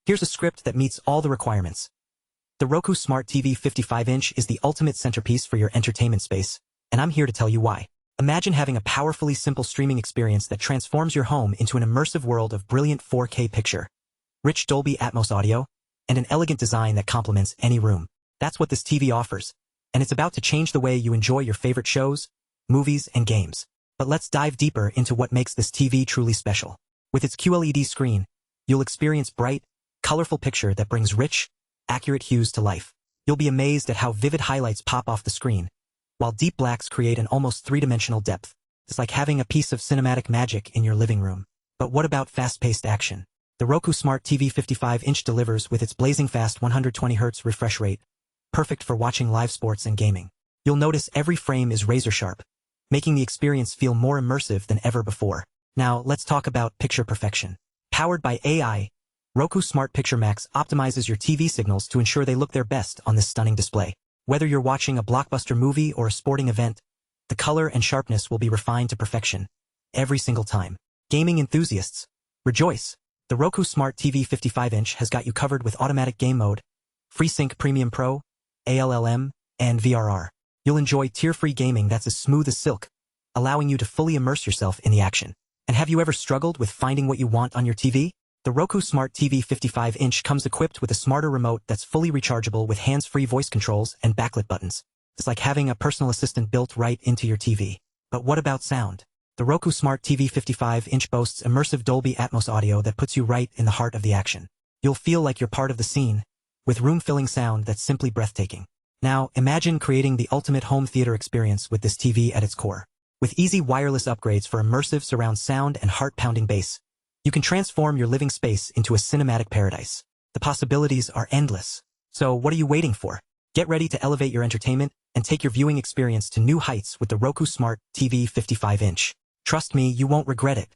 Here's a script that meets all the requirements. The Roku Smart TV 55-inch is the ultimate centerpiece for your entertainment space, and I'm here to tell you why. Imagine having a powerfully simple streaming experience that transforms your home into an immersive world of brilliant 4K picture, rich Dolby Atmos audio, and an elegant design that complements any room. That's what this TV offers, and it's about to change the way you enjoy your favorite shows, movies, and games. But let's dive deeper into what makes this TV truly special. With its QLED screen, you'll experience bright, colorful picture that brings rich, accurate hues to life. You'll be amazed at how vivid highlights pop off the screen, while deep blacks create an almost three-dimensional depth. It's like having a piece of cinematic magic in your living room. But what about fast-paced action? The Roku Smart TV 55-inch delivers with its blazing fast 120Hz refresh rate, perfect for watching live sports and gaming. You'll notice every frame is razor-sharp, making the experience feel more immersive than ever before. Now, let's talk about picture perfection. Powered by AI, Roku Smart Picture Max optimizes your TV signals to ensure they look their best on this stunning display. Whether you're watching a blockbuster movie or a sporting event, the color and sharpness will be refined to perfection every single time. Gaming enthusiasts, rejoice! The Roku Smart TV 55-inch has got you covered with automatic game mode, FreeSync Premium Pro, ALLM, and VRR. You'll enjoy tear-free gaming that's as smooth as silk, allowing you to fully immerse yourself in the action. And have you ever struggled with finding what you want on your TV? The Roku Smart TV 55-inch comes equipped with a smarter remote that's fully rechargeable with hands-free voice controls and backlit buttons. It's like having a personal assistant built right into your TV. But what about sound? The Roku Smart TV 55-inch boasts immersive Dolby Atmos audio that puts you right in the heart of the action. You'll feel like you're part of the scene, with room-filling sound that's simply breathtaking. Now, imagine creating the ultimate home theater experience with this TV at its core. With easy wireless upgrades for immersive surround sound and heart-pounding bass, you can transform your living space into a cinematic paradise. The possibilities are endless. So what are you waiting for? Get ready to elevate your entertainment and take your viewing experience to new heights with the Roku Smart TV 55-inch. Trust me, you won't regret it.